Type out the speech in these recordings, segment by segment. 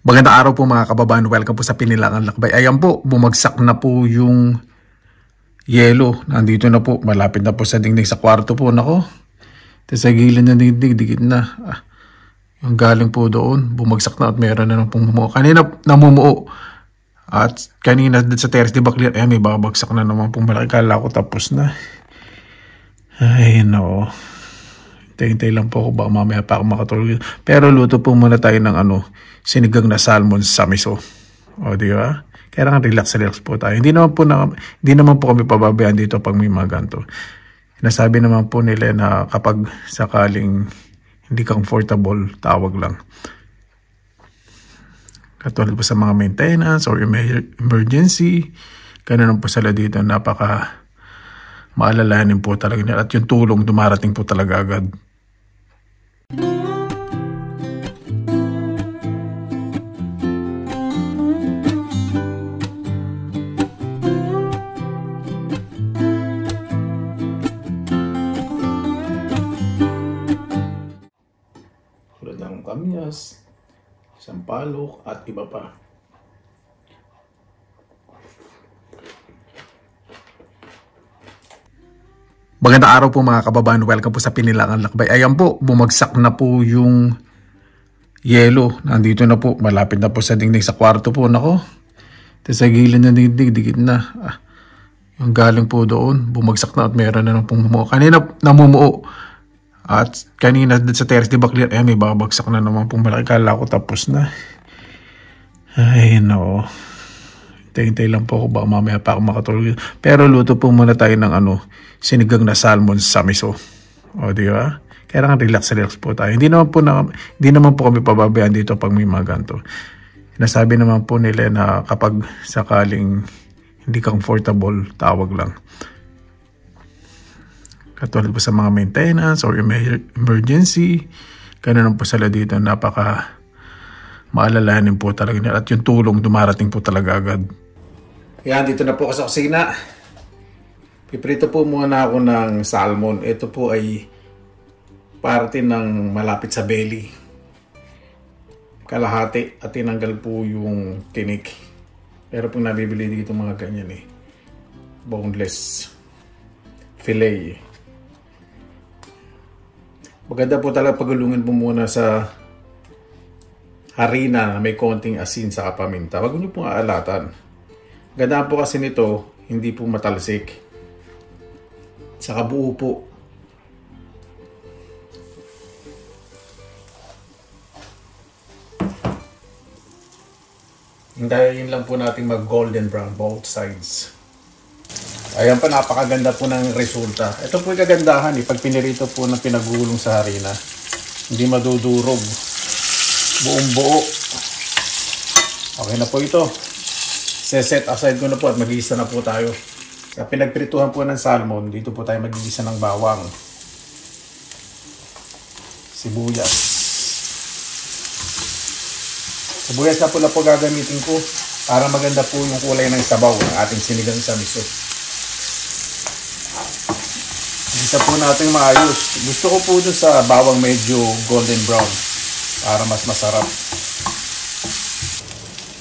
Magandang araw po mga kababayan. Welcome po sa Pinilangan Lakbay. Ayan po, bumagsak na po yung yelo. Nandito na po, malapit na po sa dingding sa kwarto po. Nako, sa gilid na dingding, dikit na. Yung galing po doon, bumagsak na at meron na pong mumuo. Kanina namumuo. At kanina sa terrace di ba clear? May babagsak na naman pong malaki. Kala ko tapos na. Ay no. Hintay lang po ako, baka mamaya pa ako makatulog. Pero luto po muna tayo ng sinigang na salmon sa miso. O di ba? Kaya relax po tayo. Hindi naman po kami pababayaan dito pag may mga ganito. Nasabi naman po nila na kapag sakaling hindi comfortable, tawag lang. Katulad po sa mga maintenance or emergency, ganun po sila dito, napaka maalalahanin po talaga nila. At yung tulong dumarating po talaga agad. Tulad ng kamyas, sampalok at iba pa. Magandang araw po mga kababayan. Welcome po sa Pinilangan Lakbay. Ayan po, bumagsak na po yung yelo. Nandito na po, malapit na po sa dingding sa kwarto po. Nako, sa gilid na dingding, dikit na. Yung galing po doon, bumagsak na at meron na pong mumuo. Kanina namumuo. At kanina sa terrace di ba clear? May babagsak na naman pong malaki. Kala ko tapos na. Ay no. Hintay lang po ako, baka mamaya pa ako makatulog. Pero luto po muna tayo ng sinigang na salmon sa miso. O di ba? Kaya relax po tayo. Hindi naman po kami pababayaan dito pag may mga ganito. Nasabi naman po nila na kapag sakaling hindi comfortable, tawag lang. Katulad po sa mga maintenance or emergency, ganun po sila dito, napaka maalalahanin po talaga nila. At yung tulong dumarating po talaga agad. Yan, dito na po ako sa kusina. Piprito po muna ako ng salmon. Ito po ay parte ng malapit sa belly. Kalahati at tinanggal po yung tinik. Pero pong nabibili dito mga ganyan boneless fillet. Maganda po talaga pagulungin po muna sa harina na may konting asin sa paminta. Wag niyo pong aalatan. Ganda po kasi nito, hindi po matalsik. Saka buo po. Hintayin lang po natin mag golden brown both sides. Ayan pa, napakaganda po ng resulta. Ito po yung kagandahan pag pinirito po ng pinagulong sa harina. Hindi madudurog. Buong buo. Okay na po ito. Set aside ko na po at mag-iisa na po tayo. Sa pinagprituhan po ng salmon, dito po tayo mag-iisa ng bawang, sibuyas. Sibuyas na pula po gagamitin ko para maganda po yung kulay ng sabaw ng ating sinigang sa miso. Gisa po natin maayos. Gusto ko po dun sa bawang medyo golden brown para mas masarap.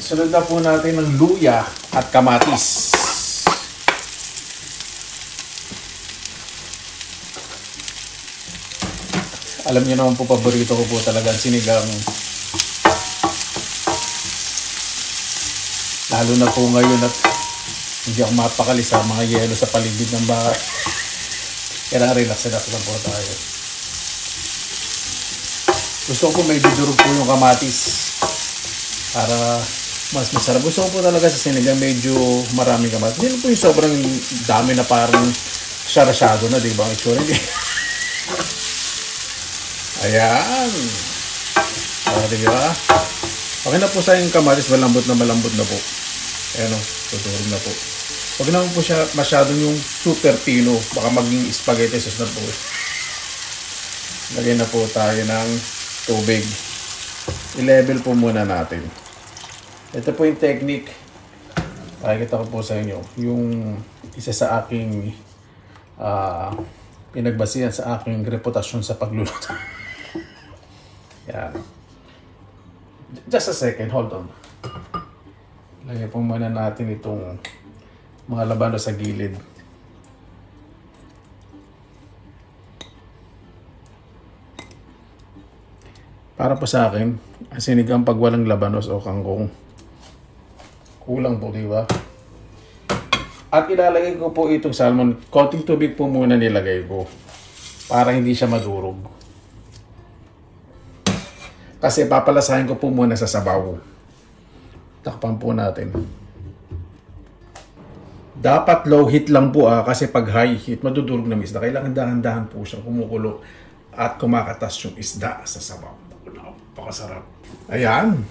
Sunod na po natin ng luya at kamatis. Alam niyo naman po, paborito ko po talaga sinigang. Lalo na po ngayon at hindi ako mapakali sa mga yelo sa paligid ng bahay. Kaya relax lang po tayo. Gusto ko po medyo durog po yung kamatis para mas masarap. Gusto ko po talaga sa sinigang medyo maraming kamatis. Hindi po yung sobrang dami na parang sarasyado na, di ba? Ayan. Di ba? Okay na po sa yung kamatis, malambot na po. Ayan tuturog na po. Huwag naman po siya masyadong yung super pino. Baka maging spaghetti sauce na po. Lagyan na po tayo ng tubig. I-level po muna natin. Ito po yung technique. Pakikita ko po sa inyo. Yung isa sa aking pinagbasihan sa aking reputasyon sa pagluluto. Yan. Just a second, hold on. Lagay po muna natin itong mga labano sa gilid. Para po sa akin, ang sinigang pag walang labanos o kangkong, kulang po, di ba? At ilalagay ko po itong salmon. Konting tubig po muna nilagay ko para hindi siya madurog. Kasi papalasahin ko po muna sa sabaw. Takpan po natin. Dapat low heat lang po kasi pag high heat, madudurog na isda. Kailangan dahan-dahan po siyang kumukulo at kumakatas yung isda sa sabaw. Napakasarap. Ayan.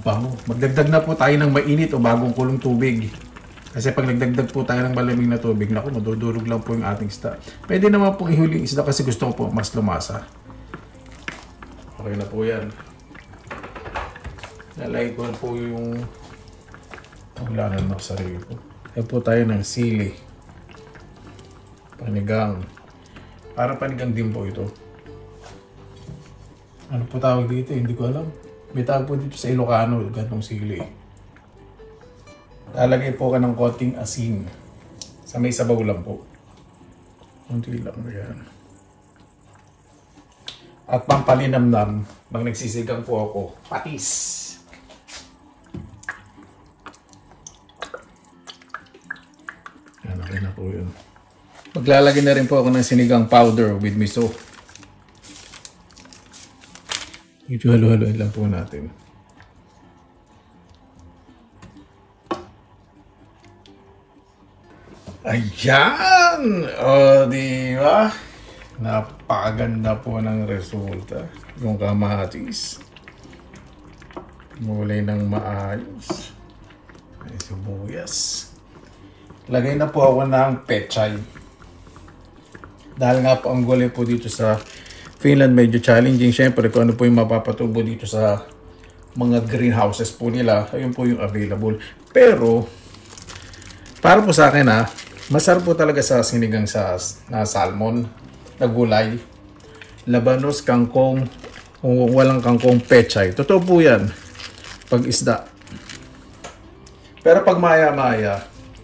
Bango. Magdagdag na po tayo ng mainit o bagong kulong tubig. Kasi pag nagdagdag po tayo ng malamig na tubig, naku, madudurog lang po yung ating isda. Pwede naman pong ihuli yung isda kasi gusto ko po mas lumasa. Okay na po yan. Nalagay ko na po yung ulanan ng sarili ko. Ayan po tayo ng sili. Panigang. Parang panigang din po ito. Ano po tawag dito? Hindi ko alam. May tawag po dito sa Ilocano, ganitong sili. Lalagay po ka ng konting asin. Sa may sabaw lang po. Kunti lang yan. At pampalinamnam, pag nagsisigang po ako, patis. Yan, okay na po yun. Maglalagay na rin po ako ng sinigang powder with miso. Ito halo-haloin lang po natin. Ayan! O, di ba? Napakaganda po ng resulta. Yung kamatis. Mulay ng maayos. May sibuyas. Lagay na po ako ng pechay. Dahil nga po ang gulay po dito sa Finland medyo challenging. Siyempre kung ano po yung mapapatubo dito sa mga greenhouses po nila, ayun po yung available. Pero, para po sa akin masarap po talaga sa sinigang na salmon, na gulay, labanos, kangkong, kung walang kangkong, pechay. Totoo po yan, pag isda. Pero pag maya-maya,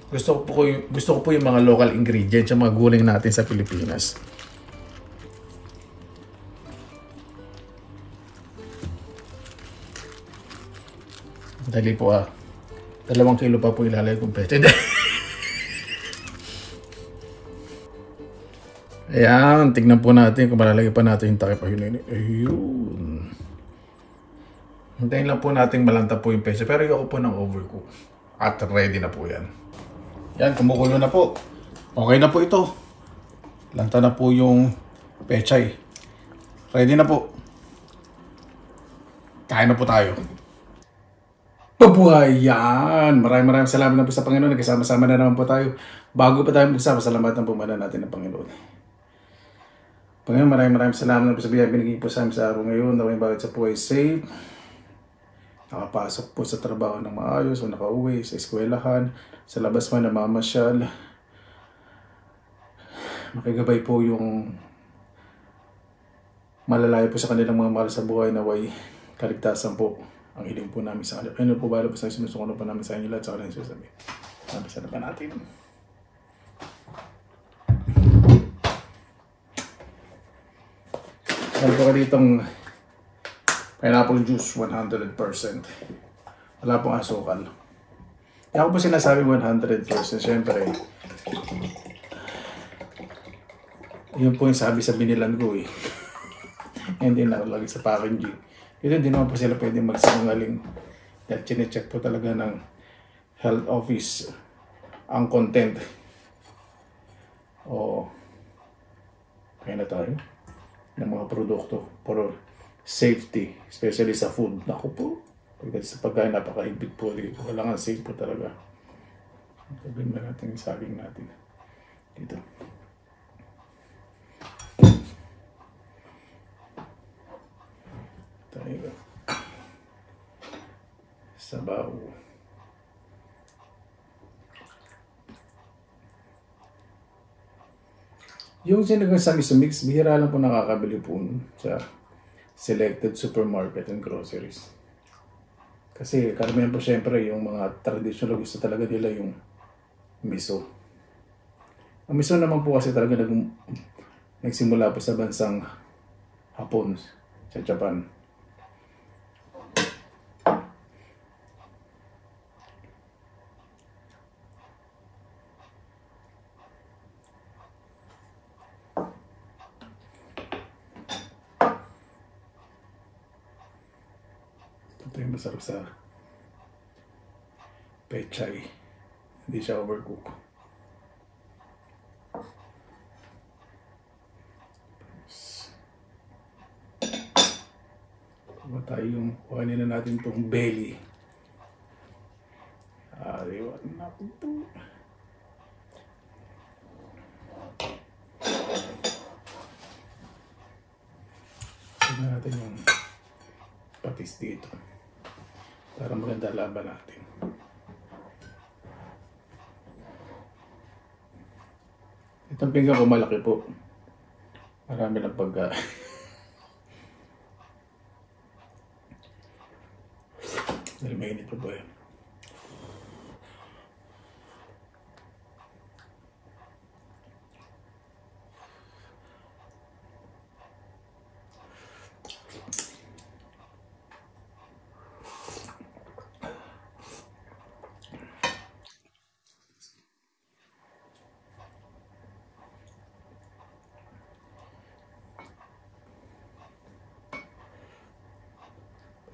gusto ko po yung mga local ingredients, yung mga gulay natin sa Pilipinas. Dali po 2 kilo pa po ilalagay kong pechay. Ayan, tignan po natin kung malalagay pa natin yung takip. Ayun. Hintayin lang po natin malanta po yung pechay. Pero ayoko po ng overcook. At ready na po yan. Yan, kumukulo na po. Okay na po ito. Lanta na po yung pechay. Ready na po. Kain na po tayo. Mabuhay! Yan! Maraming salamat na po sa Panginoon. Nagkasama-sama na naman po tayo. Bago pa tayo magsama, salamatan po muna natin ng Panginoon. Panginoon, maraming salamat na po sa biyaya binigay po sa amin sa araw ngayon. Naway bakit sa po ay safe. Nakapasok po sa trabaho ng maayos o nakauwi sa eskwelahan. Sa labas man na mamasyal. Makigabay po yung malalayo po sa kanilang mga mahal sa buhay. Naway kaligtasan po ang hiling po namin sa kanila. Ayun po ba po sa sinusukunan po namin sa inyo lahat sa kanilang sasabi. Nabasa na pa natin. Meron po ka ditong pineapple juice 100%. Wala pong asukal. Kaya ako po sinasabi 100%. Siyempre, yun po yung sabi sa binilan ko eh. Hindi na lagi sa packaging. Ito hindi naman po sila pwede magsinungaling. Dahil chinecheck po talaga ng health office ang content. O, kaya na tayo ng mga produkto for safety, especially sa food. Naku po, pagdating sa pagkain, napaka-higpit po dito. Kailangan safe po talaga. Sabihin ba natin yung saging natin dito. Tayo. Sabaw. Yung sinigang sa mix, bihira lang po nakakabili po sa selected supermarket and groceries. Kasi karamihan po syempre yung mga traditional gusto talaga nila yung miso. Ang miso naman po kasi talaga nagsimula po sa bansang Hapon, sa Japan. Ito yung masarap sa pechay. Hindi siya overcook. Kung tayo yung kuhanin na natin itong belly. Iwan natin ito. Tignan natin yung patis dito. Para maganda laban natin. Itong pinggan ko malaki po. Marami ng pagka. Dahil mainit po ba yun?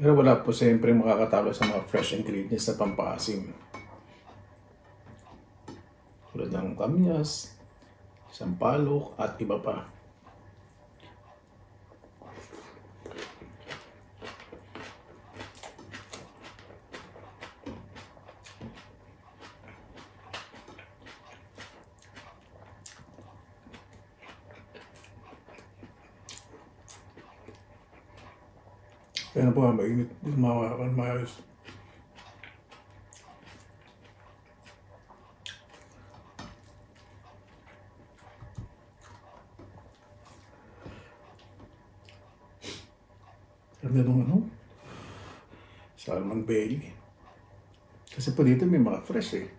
Pero wala po siyempre makakatalo sa mga fresh ingredients na pampaasim. Tulad ng kamyas, sampalok, at iba pa. Kaya na po nga mainit, mawakan maayos. Ganda nung salmon belly. Kasi po dito may mga fresh eh.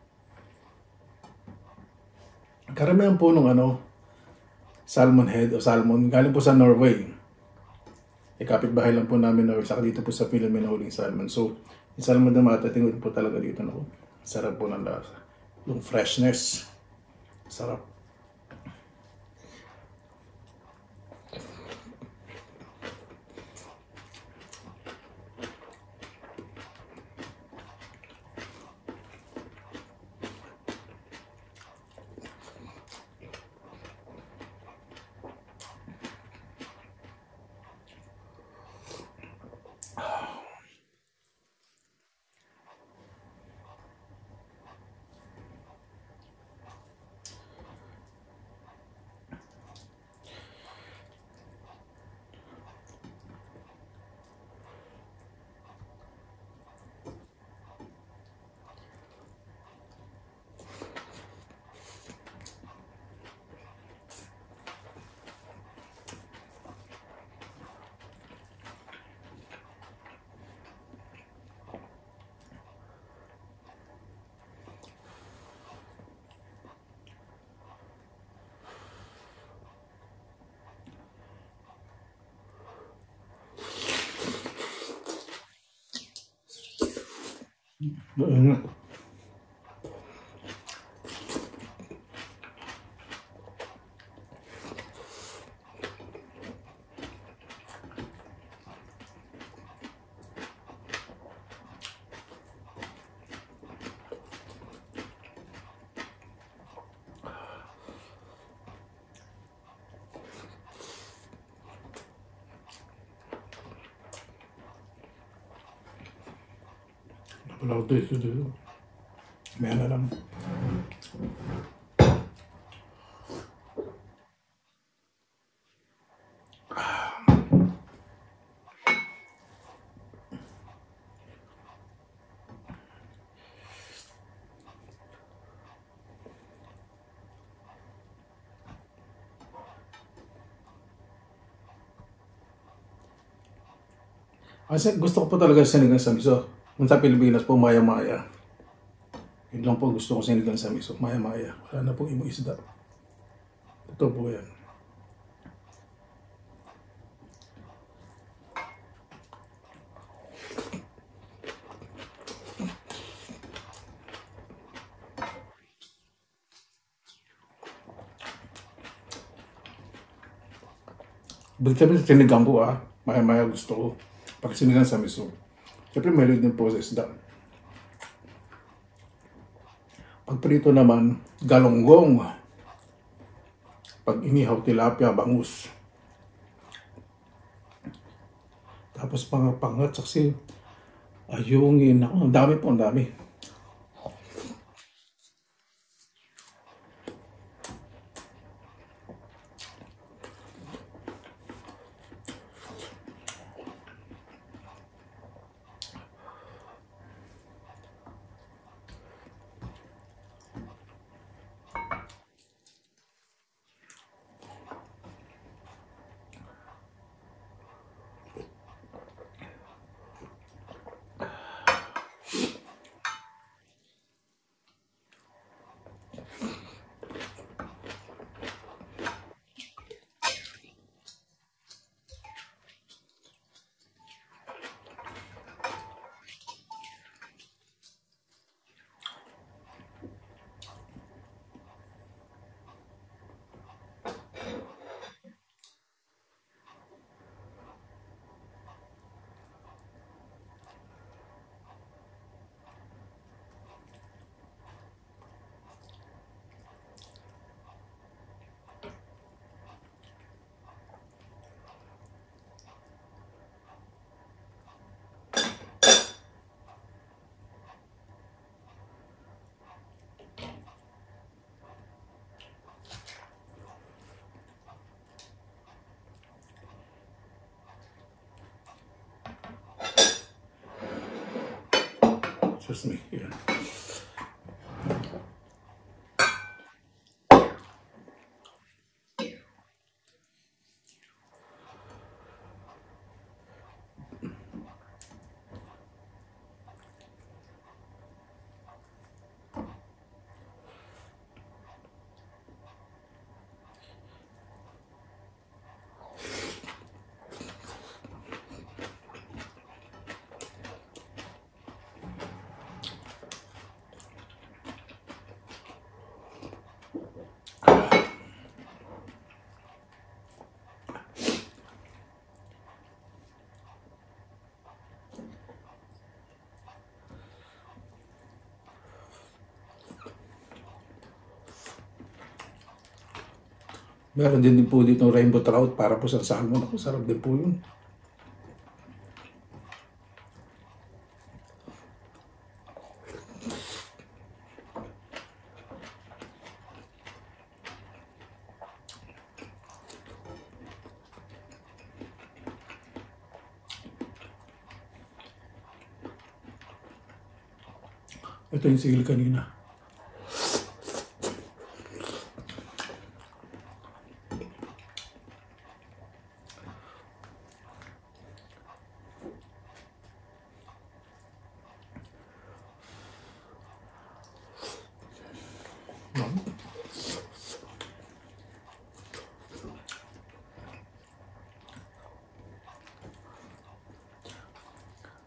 Karamihan po nung salmon head o salmon, galing po sa Norway. Kapitbahay lang po namin na saka dito po sa Philippines huling salmon. So, yung salmon na matatingin po talaga dito na po. Sarap po ng lasa. Yung freshness. Sarap. Wala ko taste dito. May lang. Kasi gusto ko po talaga sinigang sa miso. Kung sa Pilipinas po, maya-maya. Yun lang po gusto ko sinigang sa miso. Maya-maya. Wala na po ibang isda. Ito po yan. Ibig sabihin sa sinigang po maya-maya gusto ko. Pag sinigang sa miso. Siyempre meron din po sa isda. Pag prito naman, galonggong. Pag inihaw, tilapia, bangus. Tapos pangat saksi, ayungin. Ako, ang dami po, ang dami. Excuse me. Yan. Meron din po dito rainbow trout para po sa salmon. Ako, sarap din po yun. Ito yung sigil kanina.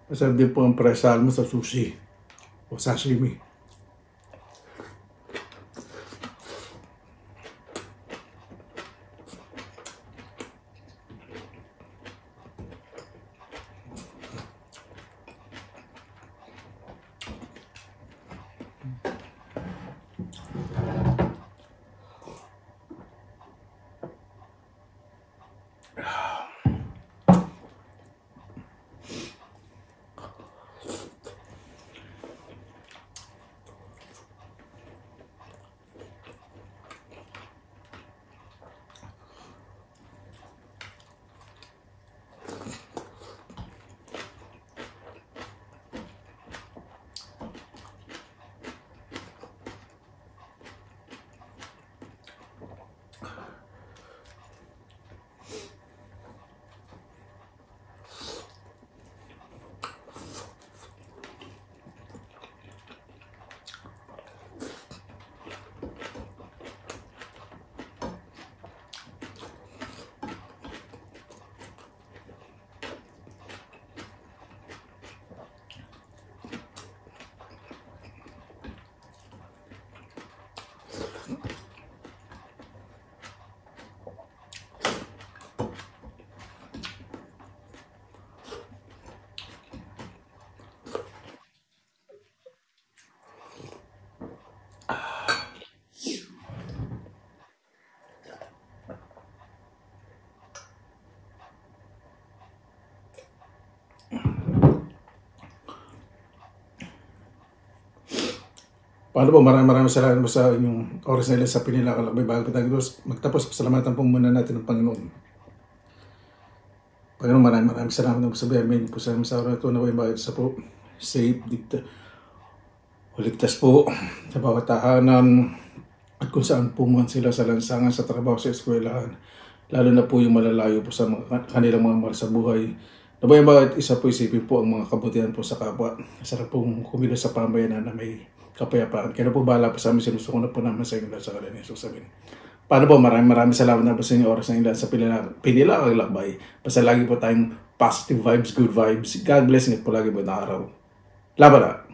Masarap din po ang fresh salmon sa sushi o sashimi. Paano po, maraming salamat po sa inyong oras na ilan sa Pinilakalakbay. Bago po tayo magtapos, pasalamatan po muna natin ng Panginoon. Panginoon, maraming salamat po sa biyaya po sa araw na ito na po yung bakit sa po safe, ligtas po sa bawat tahanan at kung saan po man sila sa lansangan, sa trabaho, sa eskwelahan, lalo na po yung malalayo po sa kanilang mga mahal sa buhay. Nabayan bawat isa po isipin po ang mga kabutihan po sa kapwa. Sarap pong kumilos sa pambayanan na may kapayapaan. Kaya na po bahala po sa amin, sinusuko na po naman sa inyo sa kalan ni Jesus. Sabihin. Paano po, maraming salamat na po sa inyo oras na ilan sa Pinilakalakbay Lakbay. Basta lagi po tayong positive vibes, good vibes. God bless, ingat po lagi po na araw. Laban na!